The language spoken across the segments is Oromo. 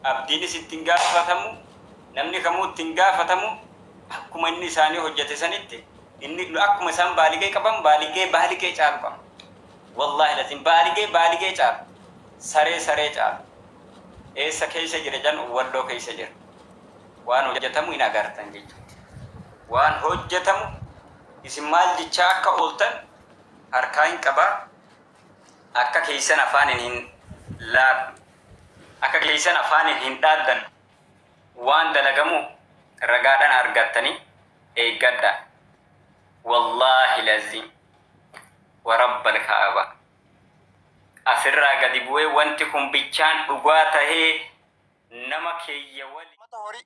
abdiin isittiin gaafatamu namni kamuu ittiin gaafatamu akkuma inni isaanii hojjete sanitti inni akkuma isaan baaligee qaban baaligee caalu qaba. Wallahi lazim baaligee caalu saree caalu eessa keessa jira jan walloo keessa jira. Waan hojjetamu hin agartan jechuudha. Waan hojjetamu isin maal jechaa akka ooltan harkaa hin qabaa akka keessan afaan hin laabu akka keessan afaan hin dhaaddan waan dalagamu ragaadhaan argattanii eeggadha. Wallahi lazim wa rabbal kaaba asirraa gadi bu'ee wanti kun bichaan dhugaa tahee nama keeyya wali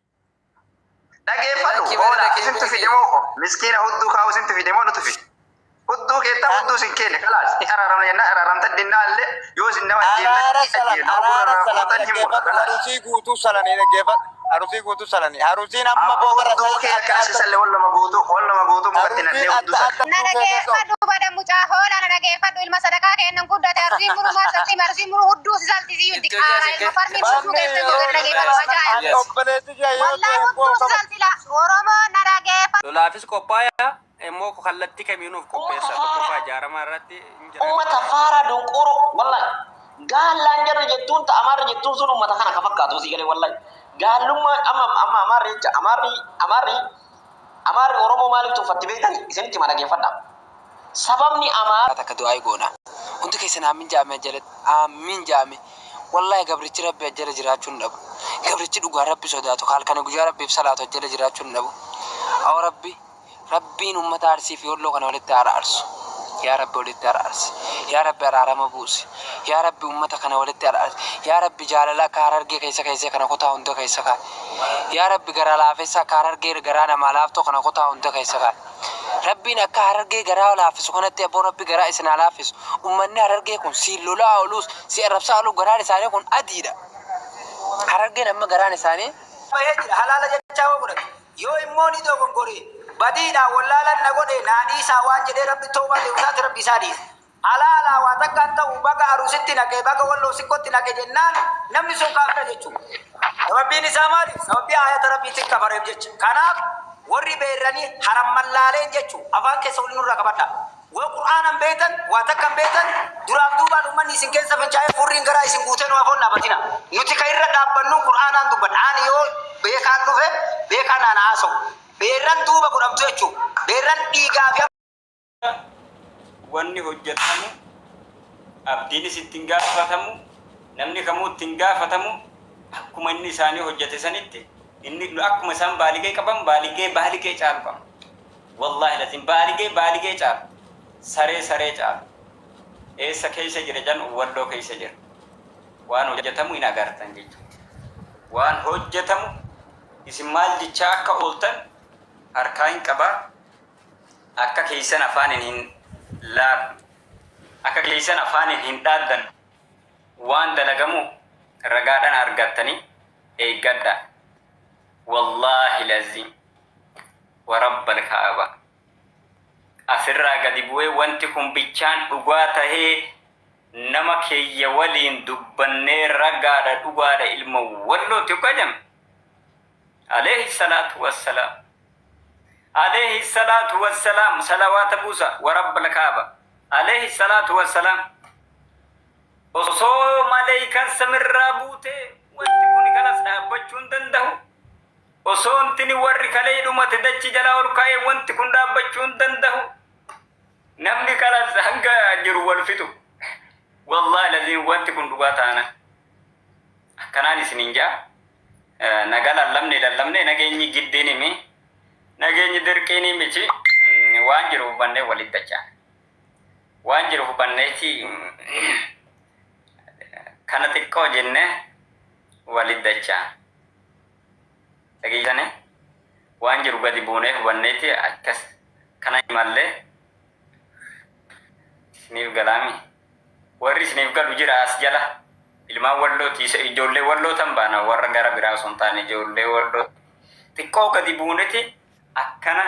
dhageeffadhu oola isintu fidemoo miskiina hudduu kaa'u isintu fidemoo nutu fide hudduu keetta hudduu sin kenne kalaas araarama jenna araaramta dinnaallee yoo sin nama arusii guutuu salanii dhaggeeffadhu. Harusii guutuu salanii harusiin amma boora hudduu kee akkaasi salle wallama guutuu mukatti nadhee hudduu salle. Na dhageeffadhu bada mucaa hoola na dhageeffadhu ilma sadaqaa kennan guddate harusiin muru maasatti marsiin muru hudduu si saltisi yutti qaara ilma farmiin hudduu keessa jiru dhageeffadhu ajaa'iba. Obboleetti jaa yoo Wallahi hudduu si saltila Oromoo na dhageeffadhu. Lolaafis qophaa'aa immoo kallattii kamiinuuf qopheessa tokkoffaa ijaaramaa irratti ummata faara donqoro wallahi gaalaan jedhu jettuun ta'amaarra jettuun sun ummata kana ka fakkaatu si galee wallahi gaalummaan amma amaarri jecha amaarri Oromoo maaliif tuffatti beekani isinitti ma dhageeffadha sababni amaara takka du'aa goona hundi keessan aamin jaame jedhe aamin jaame wallahi gabrichi rabbi ajjala jiraachuun dhabu gabrichi dhugaa rabbi sodaatu halkan guyyaa rabbiif salaatu ajjala jiraachuun dhabu aw rabbiin ummata Arsii fi Walloo kana walitti araarsu yaa rabbi walitti araarsi yaa rabbi araarama buusi yaa rabbi ummata kana walitti araarsi yaa rabbi jaalala akka Harargee keessa kana kutaa hunda keessa kaa yaa rabbi gara laafessa akka Harargee garaa nama laaftoo kana kutaa hunda keessa kaa rabbiin akka Harargee garaa laaffisu kanatti abboo rabbi garaa isin laaffisu ummanni Harargee kun si lolaa oolus si arrabsaa oolu garaan isaanii kun adiidha Harargeen amma garaan isaanii halaala jechaa godhate yoo immoo ni dogongoree badina wallalan nagode naadi sawan jede rabbi toba de usat rabbi sadis alala wa takanta ubaga arusitti nage baga wallo sikotti nage jennan namni sun kaafta jechu rabbi ni samadi sabbi ayat rabbi tikka bare jechu kanaf warri beerani haram mallale jechu afan ke sawli nurra kabata wa qur'anan beetan wa takkan beetan durab duba umman isin kensa fancaay furrin gara isin guten wa fonna batina nuti kayra dabbannu qur'anan duban ani yo beekan dufe beekan ana aso beeran duuba godhamtu jechuun beeran dhiigaa fi wanni hojjetamu abdiin isittiin gaafatamu namni kamuu ittiin gaafatamu akkuma inni isaanii hojjete sanitti inni akkuma isaan baaligee qaban baaligee caalu qaba. Wallahi lazim baaligee caalu saree caalu eessa keessa jira jan walloo keessa jira. Waan hojjetamu hin agartan jechuudha. Waan hojjetamu isin maal jechaa akka ooltan harkaa hin qabaa akka keessan afaan hin laabu akka keessan afaan hin dhaaddan waan dalagamu ragaadhaan argattanii eeggadha. Wallahi lazim wa rabbal kaaba asirraa gadi bu'ee wanti kun bichaan dhugaa tahee nama keeyya waliin dubbannee ragaadha dhugaadha ilma wallooti ukajam عليه الصلاة والسلام صلوات بوسى ورب الكعبة عليه الصلاة والسلام وصو ملائكة سمر رابوته وانتكوني كلاس دابچون دنده وصو انتني ورق علي لما تدج جلاول كاي وانتكون دابچون دنده نمني كلاس هنگا جرو والفتو والله لذين وانتكون دقاتانا كناني سننجا nagala lamne nageenyi giddini mi nageenyi dirqini michi waan jiru banne walittacha waan jiru banneeti kana xiqqoo jenne walittacha dhageessane waan jiru gadi buune banneeti akkas kana malle siniif galami warri siniif galu jira as jala ilmaan wallooti ijoollee wallootan baana warra gara biraa osoo hin taane ijoollee walloo xiqqoo gadi buuneti akkana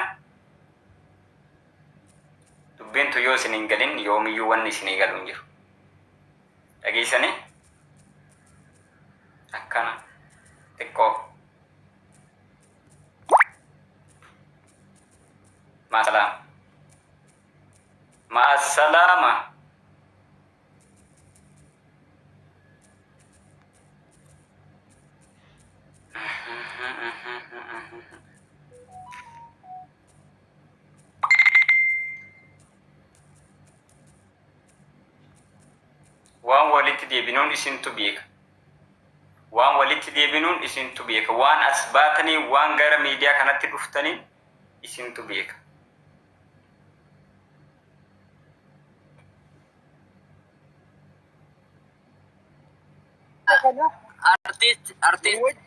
dubbintu yoo isin hin galin yoomiyyuu wanni isinii galu hin jiru dhageessanii akkana مع السلامة. مع السلامة. وان وليت ديبنون اسنتو بيك وان وليت ديبنون اسنتو بيك وان أثباتني وان غير ميديا كانت تدفتني اسنتو بيك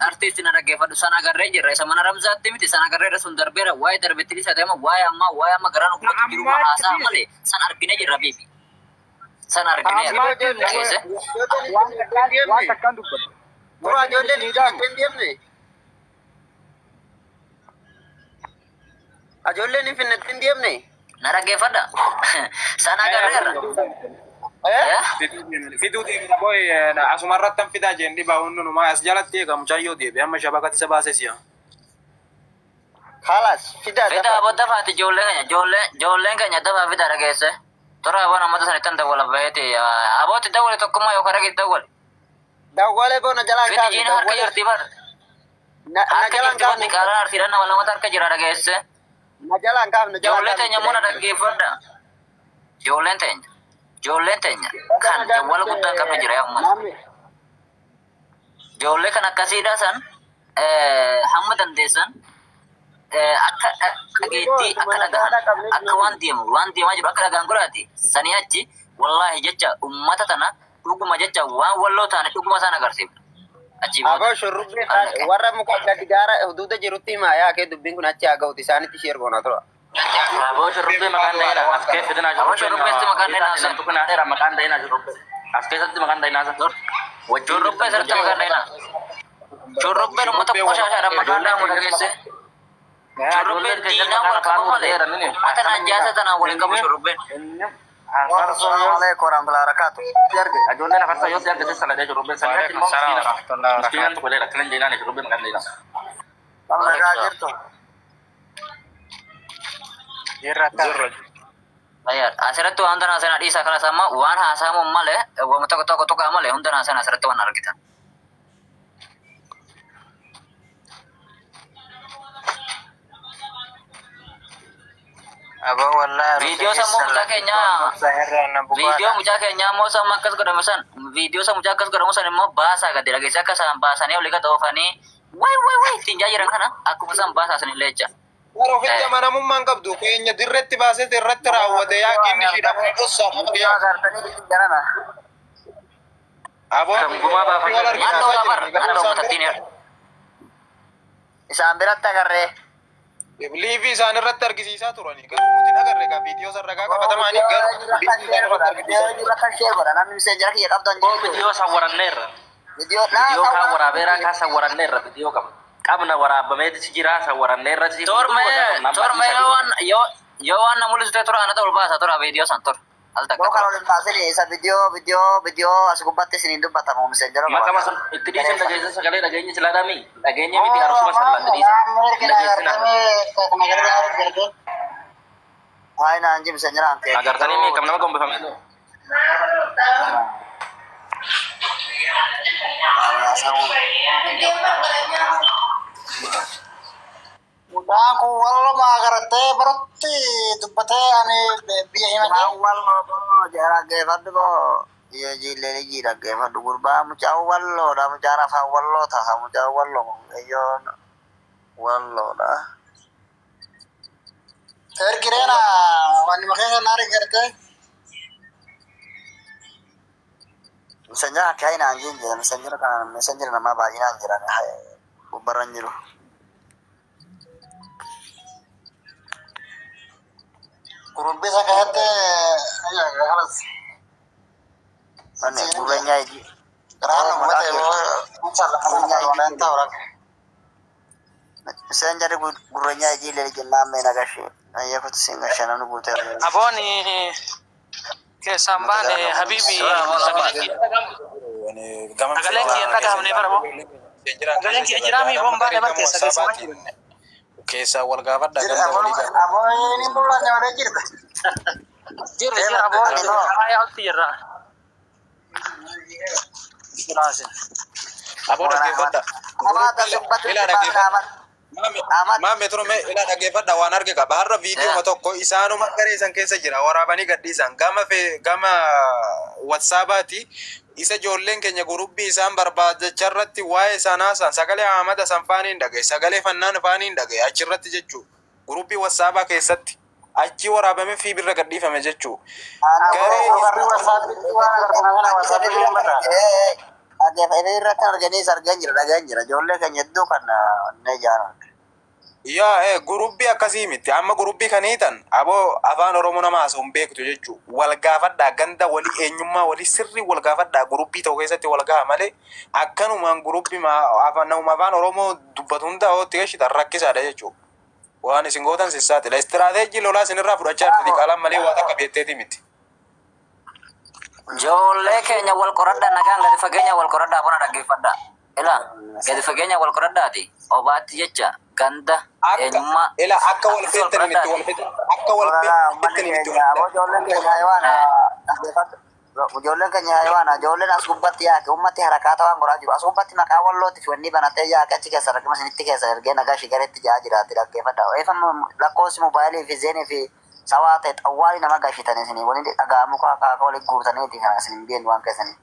artist na dhaggeeffadhu sana agarree jirra isa mana ramzaatti miti sana agarree sun darbeera waa'ee darbetti isa deema waa'ee amma garaan uffatu jiru haasaa malee san argine jirra biibi san argine dhageesse waan takkaan dubbatu. Dura ijoolleen hin deemne. Ijoolleen hin finnetti hin deemne. na dhaggeeffadha sana agarreerra fiduu deemna boy asuma irratti fidaa jeen dhibaa hundumaa as jalatti eegamu chayyoo deebi amma shabakatti isa baase si'a. Halas fidaa abadda faati ijoolleen keenya dafaa fidaa dhageesse tora abaan ammata sanittan dawwala baheeti abootti dawwale tokkummaa yookaan ragit dawwale dawwale boona jalaan fidi jiin harka jirti bar harka jirti wanni qaalaan arsiidhan nama lamata harka jira dhageesse na jalaan kaafne ijoollee teenya muna dhaggeeffadha ijoolleen teenya kan jawwala guddaan qabne jira yamma ijoollee kan akkasiidha san hamma dandeessan akka dhageetti akka dhagaan akka waan deemaa jiru akka dhagaan godhaati sanii achi wallaahi jecha ummata tana dhuguma jecha waan walloo taane dhuguma isaan agarsiifna achi Abo shurrubbee warra muka gadi gaara huduuda jirutti himaa yaa kee dubbiin kun achi haa ga'uti isaanitti ishee ergoona tura. Aboo shurrubbee maqaan dayina as keessa dinaa Aboo shurrubbeetti maqaan dayinaa san. Tukun adeera maqaan dayinaa shurrubbee. As keessatti maqaan dayinaa san. shurrubbee sirriitti maqaan dayinaa shurrubbeen ummata qoshaashaadhaan maqaan daamu dhageesse shurrubbeen diinaa wal qabu malee ummata naanjaasa tanaan waliin qabu shurrubbeen. Assalamualaikum warahmatullahi wabarakatuh. Ajoollee lafarsaa yoo siyaasa keessa saladee shurrubbeen saniyaatti immoo miskiinaan tokko dheera kilan dayinaa shurrubbee maqaan dayinaa. Nagaa jirtu. Asirratti waan tanaa sana dhiisaa kanas amma waan haasamu malee waan tokko malee hundanaa sana asirratti waan argitan. Abo wallahi Video sama mucaa keenyaa video mucaa keenyaa immoo sama akkas godhame san video sama mucaa akkas godhamu san immoo baasaa gadi dhageesse akka isaan baasanii olii gad oofanii way ittiin jaajiran kana akkuma isaan baasaa sanillee jecha. Warra ofitti amanamummaan qabdu keenya dirretti baasee irratti raawwate yaa kinni shidha dhossaa yaa gartanii bitti garana. aboo Gumaa baafanii Ando matattiin Isaan biratti agarree. liivi isaan irratti argisiisaa turanii garuu nuti agarre gaa viidiyoo sarragaa qabatamaanii namni miseenjara kiyya qabdan Video sawwaranneerra. Video kaan waraabeeraa kaan sawwaranneerra video qaba. Qabna waraabameetis jira sawwaranneerra. torma yoo waan na mul'isite tura ana ta'ul baasa tura video san tura al takka Boka olin baasini isa video as gubbatti isiniin dubbatamu miseenjara Maka masuk itu dia sih lagi sekali lagi sila dami. Laginya miti harus masalah tadi. Hai nanti miseenjara ante. Agar tadi mi kamu nama kamu paham itu. Mudah aku walau magarate berarti dubbate ani biya himati. Walau jarak ke fadu ko. Iya jile lagi rak ke fadu gurba mucau walau dah mucara fa walau tha mucau walau ayo walau dah. Terkirana wani makanya nari gerte. Messenger kayak anjing ya messenger nama bayi anjir hai kubaran jiru. Kurun bisa kehete ya halas. Mana guranya ini? Karena mata yo masalah karena orang orang. Messenger guranya ini lagi nama nagashi. Ayah aku tuh singgah sana nunggu ter. aboni ke sambane habibi galenki naga hamne barabo galenki jirami bomba ne barke sa keessa wal gaafadha Jira ganda walii gaafadha. aboon ni mul'anne malee jirta. Jira aboon hayaa utti jirra. Silaasin. Aboo dhaggeeffadha. Amaata subbatu Ila dhaggeeffadha. Maame turme ila dhaggeeffadha waan arge qaba. Har'a viidiyoo tokko isaanuma gareessan keessa jira. Waraabanii gadhiisan gama WhatsAppaati. Isa ijoolleen keenya gurubbii isaan barbaadachaa irratti waa'ee sanaasan sagalee Ahmada Sanfaaniin dhagaye sagalee Fannaan Faaniin dhagaye achirratti jechuu gurubbii WhatsAppaa keessatti achi waraabame fi birra gadhiifame jechuu. Irra kan argan jira ijoollee keenya hedduu kan ne jaaran. Yaa gurubbii akkasii miti amma gurubbii kaniitan aboo afaan Oromoo nama haasa'uun beektu jechuu wal gaafadhaa ganda walii eenyummaa walii sirrii wal gaafadhaa gurubbii ta'u keessatti wal gaha malee akkanumaan gurubbii afaan Oromoo dubbatu hunda hootti geessitan rakkisaadha jechuu waan isin gootan sissaatidha istiraateejii lolaa isinirraa fudhachaa jirti qaalaan malee waan akka beekteeti miti. Ijoollee keenya wal qoradhaa nagaan gadi fageenya wal qoradhaa bona dhaggeeffadhaa. Ila gadi fageenya wal qoradhaati obaatti jecha ganda eenyummaa ila akka wal feettani miti wal feettani akka wal feettani miti ijoolleen keenya hayawaana ijoolleen as gubbatti yaake ummatti harakaata waan goraa jiru as gubbatti maqaa wallootti wanni banatee yaake achi keessa rakkima isinitti keessa ergee nagaa shigareetti jaa jiraatti dhaggeeffadha eefam lakkoofsi mobaayilii fi zeenii fi sawaa ta'e xawwaali nama gaashitanii isinii waliin dhaga'amu kaaka waliin guutaniiti kana isin biin waan keessanii.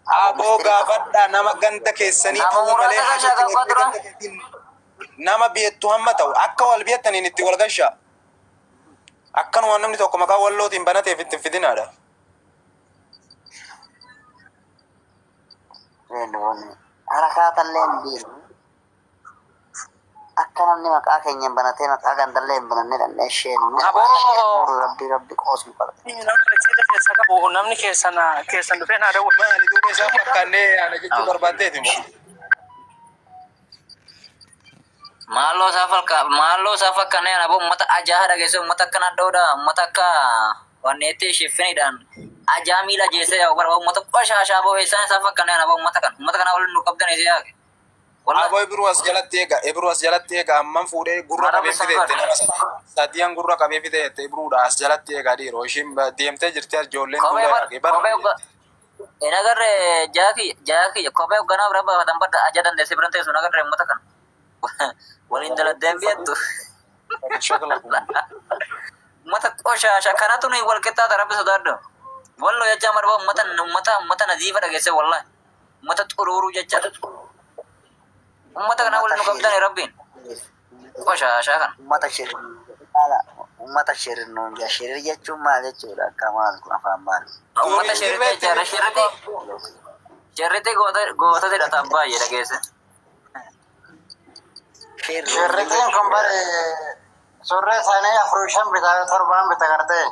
Aboo gaafadhaa nama ganda keessanii ta'uu malee nama biyattu hamma ta'u akka wal biyattaniin itti wal gashaa akkanuma namni tokko maqaa wallootiin banateef itti fidinaadha. Harakaatallee hin biiru akka namni maqaa keenya hin banatee maqaa gandallee hin banannee dhandhee isheen rabbi qoosuu qaba. Namni keessan dhufee naa dawwu. Maali duuba isaa fakkaannee yaada jechuu barbaaddeeti moo? Maaloo isaa fakkaannee yaada uummata ajaa dhageesse uummata akkana addoodha uummata akka wanneetti shiffinidhaan ajaa miila jeessee yaa bara uummata qoshaashaa boo isaan isaa fakkaannee yaada uummata kana waliin nu qabdan isa yaake. Aboo Ibru as jalatti eega amman fuudhee gurra qabee fideette nama sadiyan gurra qabee fideette Ibruudha as jalatti eega dhiiroo ishiin deemtee jirti ijoolleen in agarre jaaki kophee hoogganaa bira baafatan badda aja dandeessee biran teessu in agarre uummata kana waliin daladdeen biyattu uummata qoshaasha kanatu nuyi wal qixxaata rabbi sodaadhu walloo jechaa marba uummata naziifa dhageesse wallahi uummata xuruuruu jecha ummata kana wal nu qabdan rabbiin qoshaashaa kan ummata shirinnu ja shirir jechuun maal jechuudha akka maal kun afaan maal ummata shirirtee jara shirrite goota jedhata baay'ee dhageesse shirriteen kun bare surree isaanii afur shan bitaa torbaan bita gartee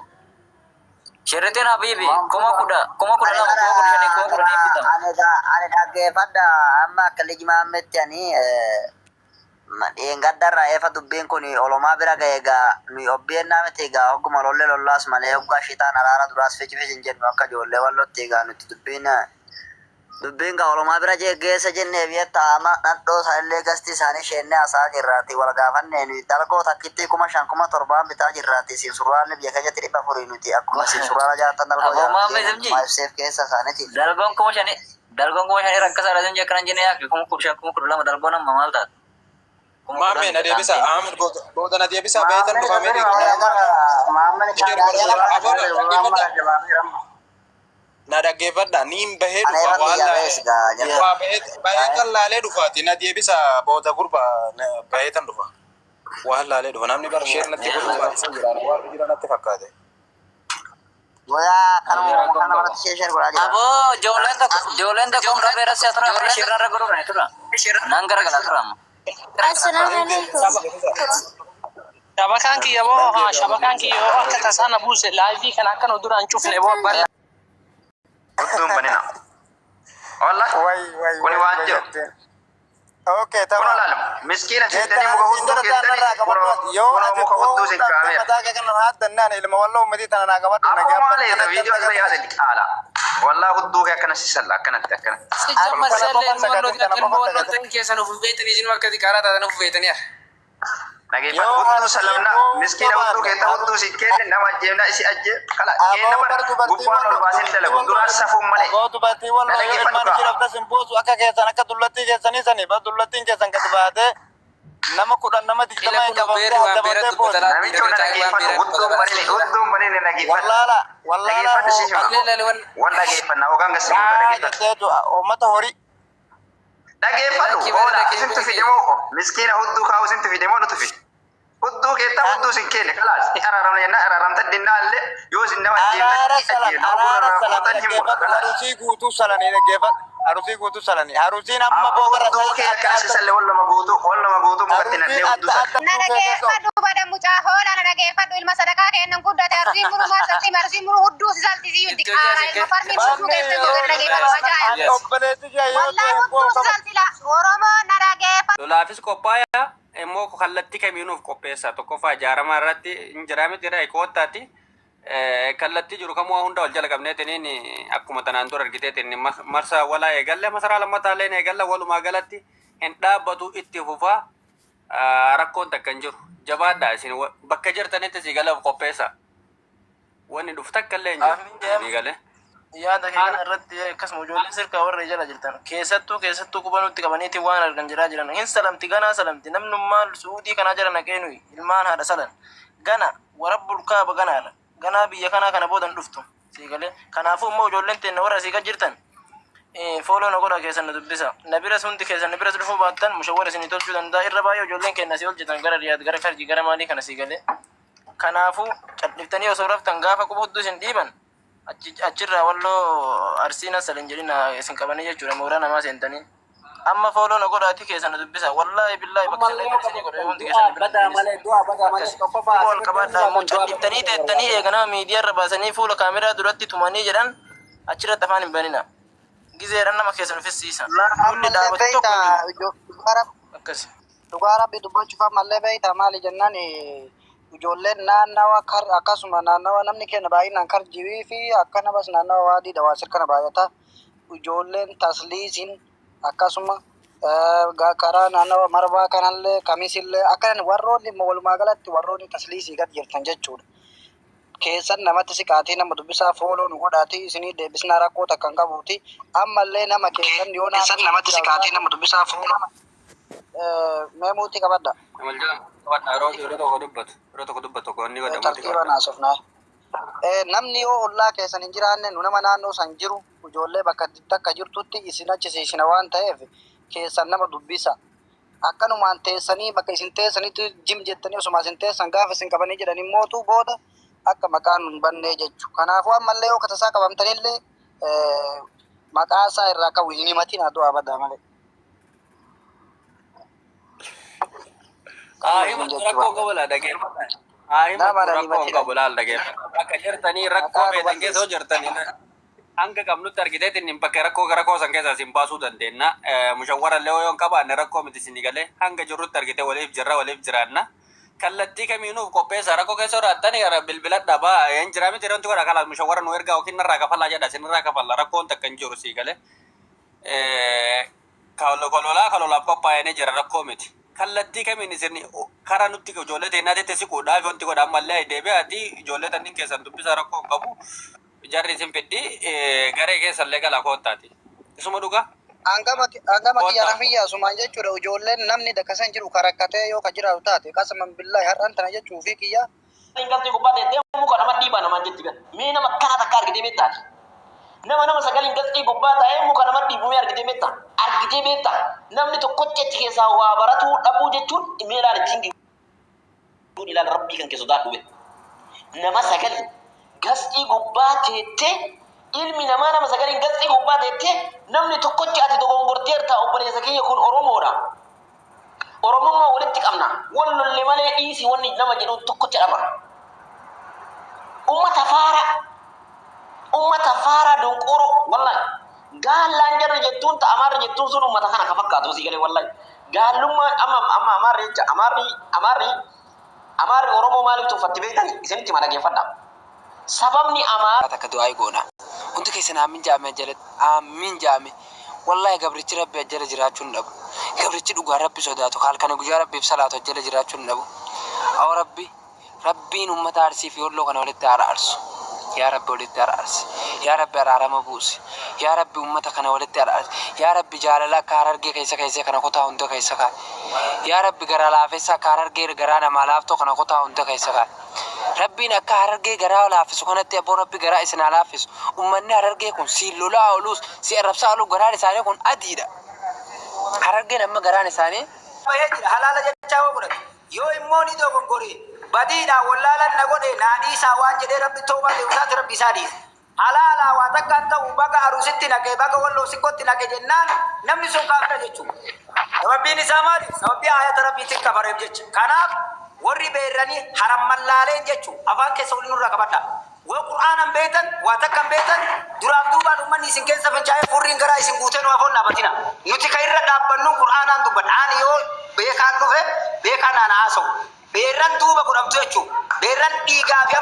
shirriteen habiibi kuma kudha lama kuma kudha bitama ani dhaggeeffadha amma akka lijmaametti ani dheengaddarraa eefa dubbiin kun olomaa bira ga'e egaa nuyi obbiyeennaa miti egaa hogguma lollee lollaas malee hoggaa shitaan araara duraas ficifis jennu akka ijoollee wallotti egaa nuti dubbiin gaa olomaa bira geessa jennee biyyetta ama dhadhoo isaanillee gasti isaanii sheennee hasaa jirraati wal gaafannee nuyi dalgoo takkitti 5,700 bitaa jirraati isin surraalli biyya keenyatti 400 nuti akkuma isin surraala jaartan dalgoo maayibseef keessa isaaniiti. Dalgoon kuma shanii rakkasaa dhatin jee akkanan jennee yaaqi kuma 5,000 dalgoon amma maal taate. Maamee na deebisa Ahmed booda na deebisa beetan dhufamee na dhaggeeffadha niin bahee dhufa waan baheetan laalee dhufaati na deebisa booda gurba baheetan dhufa waan laalee dhufa namni bara sheer natti gurba isin jiraan waan jira natti fakkaate. Aboo ijoolleen tokko qabee rasee tura shirrarra gurguranii tura nan garagala tura amma. Shabakaan kiyya boo shabakaan kiyya boo akka tasaana buuse laayivii kana akka nu duraan cufne boo bara. Udduun banina. Wallahi kuni waan jiru. Okay, Kuno laalamu. Miskiina jettanii muka hudduu keessanii muka hudduu sin kaameera. Akkuma malee viidiyoo asirra yaadani haala. Wallahi hudduu kee akkana sisalla akkanatti akkana. Sijjamma salleen molloo keessan of beetanii isin akka xiqqaaraa taatan of beetanii. Dhageeffadhu hudduu salamna miskiina hudduu keessa hudduu si kenne nama ajjeefna isi ajjee kala kenna bara gubbaan ol baasin dalagu duraan safuun malee. Dubartii wallo yoo ilmaan ishee dhabda simbuusu akka keessan akka dullattii keessanii sanii ba dullattiin keessan gadi baatee nama kudhan nama digdama hin qabamtee adda baatee booda. Namichi ona dhageeffadhu hudduun banine dhageeffadhu. Wallaala Wan dhageeffanna hoogaan gasi dhageeffadhu. Uummata horii. Dhageeffadhu hoola isintu fidemoo miskiina hudduu kaa'u isintu fidemoo nutu fide. Hudduu keetta hudduu sin kenne kalaas araaramna jenna araaramta dinnaallee yoo sin nama Arusii guutuu salanii dhaggeeffadhu. Arusii guutuu salanii. Arusiin amma boogara hudduu kee akkasisallee wal nama guutuu mukatti nadhee hudduu salanii. Na dhageeffadhu bada mucaa hoolaa na dhageeffadhu ilma sadakaa kennan guddate arsiin muru maasatti marsiin muru hudduu si saltisii yutti qaara ilma farmiin suuquu keessa gogan dhageeffadhu ajaa'iba. Obboleetti jee yoo Wallahi hudduu si saltila Oromoo na dhageeffadhu. Lolaafis qophaa'aa immoo kallattii kamiinuuf qopheessa tokkoffaa ijaaramaa irratti injiraamiti koottaati. Kallattii jiru kamuu hunda wal jala qabneetiin akkuma tanaan dura argiteetiin marsa walaa eegalle masaraa lammataallee eegalla walumaa galatti hin dhaabbatu itti fufaa rakkoon takka hin jiru. Jabaadhaa isin bakka jirtanitti si galaaf qopheessa. Wanni dhufu takka illee hin jiru ni galee. yaada keenya irratti akkasuma ijoolleen sirkaa warra jala jirtan keessattuu qubanutti qabaniitiin waan argan jiran hin salamti ganaa salamti namnummaan suudii kanaa jala naqeenu ilmaan haadha salan gana warabbul kaaba ganaadha ganaa biyya kanaa kana boodan dhuftu siigalee kanaafuu immoo ijoolleen teenne warra siiga jirtan fooloo na godha keessan na dubbisa na bira hundi keessan na bira dhufuu baattan mushawwara isinii tolchuu danda'a irra baay'ee ijoolleen keenya asii hojjetan gara riyaad gara karjii gara maalii kana siigalee kanaafuu calliftanii osoo raftan gaafa qubudduu isin dhiiban achirraa walloo arsiina salan jedhina isin qabanii jechuudha mooraa namaa seentanii amma fooloo na godhaati keessan na dubbisa wallaahi billaahi bakka isinii godhe hundi keessan wal qabaadhaa immoo calliftanii teettanii eeganaa miidiyaa irra baasanii fuula kaameraa duratti tumanii jedhan achirratti afaan hin banina gizeedhan nama keessan uffisiisan hundi dhaabatu tokko akkas dhugaa rabbi dubbachuuf ammallee beeyta maali jennaan ijoolleen naannawa akkasuma naannawa namni keenya baay'inaan karjibii fi akkana bas naannawa waadiidha waa sirkana baay'ata ijoolleen tasliisiin akkasuma karaa naannawa marbaa kanallee kamisillee akkanan warroonni walumaa galatti warroonni tasliisii gad jirtan jechuudha. Keessan namatti siqaatii nama dubbisaa fooloo nu godhaati isinii deebisnaa rakkoo takka hin qabuuti ammallee nama keessan yoo keessan namatti siqaatii nama dubbisaa fooloo meemuutti qabadda. Namni yoo ollaa keessan hin jiraanne nu nama naannoo san jiru ijoollee bakka takka jirtutti isin achisiisina waan ta'eef keessan nama dubbisa. Akkanumaan teessanii bakka isin teessanitti jim jettanii osuma isin teessan gaafa isin qabanii jedhan immootu booda akka maqaan nun bannee jechuudha. Kanaafuu ammallee yoo katasaa qabamtanillee maqaa isaa irraa qabu hin himatin haa du'aa badaa malee. Rakkoo qabala dhageeffata. Rakkoo qabala dhageeffata. Bakka jirtanii rakkoo beekan keessa jirtanii hanga qabnutti argiteetiin bakka rakkoo san keessa isin baasuu dandeenya. Mushawwara illee yoo hin qabaanne rakkoo miti isin galee hanga jirrutti argitee waliif jiraanna. Kallattii kamiinuuf qopheessa rakkoo keessa horaattanii bilbila dhabaa hin jiraa miti wanti godha kalaas mushawwara nu ergaa yookiin narraa kafalaa jedha isin irraa kafalla rakkoon takka hin jiru sii galee. Kalolaaf qophaa'anii jira rakkoo miti. Kallattii kamiin isin karaa nutti ijoollee teenyaatti siquudhaaf wanti godha ammallee deebi'aati ijoollee tanniin keessan dubbisaa rakkoo qabu jarri isin fiddi garee keessallee galaa koottaati. Isuma dhugaa? Hangama kiyyaana fiyyaasumaan jechuudha ijoolleen namni dakkasan jiru karakkatee yoo ka jiraatu taate qasaman billaahi har'aan tana jechuu fi kiyyaa. Ingalti gubbaa teessee muka nama dhiibaa namaan jetti gan mee nama kana takka argitee beektaati. Nama sagalee galtii gubbaa ta'ee muka nama dhiibuu argitee beektaa. Argitee beektaa namni tokkochi achi keessaa waa baratuu dhabuu jechuun meelaan ittiin ilaala rabbii kan keessa sodaa dhufe. Nama sagalee galtii gubbaa teettee ilmi namaa nama sagalee galtii gubbaa teettee namni tokkochi ati dogongorteerta obboleessa kiyya kun Oromoodha. Oromummaa walitti qabna. Wallollee malee dhiisii wanni nama jedhu tokkochi dhaba. Ummata faara donqoro wallahi. Gaallaan jarri jettuun ta'amaarri jettuun sun ummata kana ka fakkaatu si galee wallahi. Gaallummaa amma amaarri jecha amaarri Oromoo maaliif tuffatti beektan isinitti mana geeffadha. Sababni amaarri takka du'aa goona. Hundi keessan aamin jaame jalatti aamin jaame. Wallahi gabrichi rabbi ajjala jiraachuun dhabu. Gabrichi dhugaa rabbi sodaatu halkan guyyaa rabbiif salaatu ajjala jiraachuun dhabu. أو ربي أمة أرسي في يقول أنا ولدت على أرس يا ربي ولدت على أرس يا ربي على مبوس يا ربي أمتك أنا ولدت على أرس يا ربي جعل لك كاررجي كيسا كنا كتا هندا كيسا يا ربي جرا لافيسا كاررجي جرانا مالافتو كنا كتا هندا كيسا ربي نكاررجي جرا لافيس كنا تبو ربي جرا إسنا لافيس أمني هررجي كون سيلو لا أولوس سيرب سالو جرا لساني كون أديدا هررجي نما جرا لساني بهجر حلال جتاو برك يو إموني دو كونغوري بدينا ولا لن نقول نادي سوان جدي ربي توبة لوسات ربي ساديس حلالا واتكانتا وبقى أروستنا كي بقى ولو سكوتنا كي جنان نمني سو كافر جتشو ربي نسامالي ربي آيات ربي تكفر جتش كناب ورّي بيراني حرم ملالين جتشو أفان كسول نور ركبتا وقرآن بيتن واتكن بيتن دراب دوبا نمني سنكين سفن جاي فورين غراي سنكوتن وافون نابتنا نتي خير دابنون قرآن دوبا عاني يو بيكان نوفي بيكان أنا آسو بيران دوبا قرأبتو جتشو بيران إيقافيا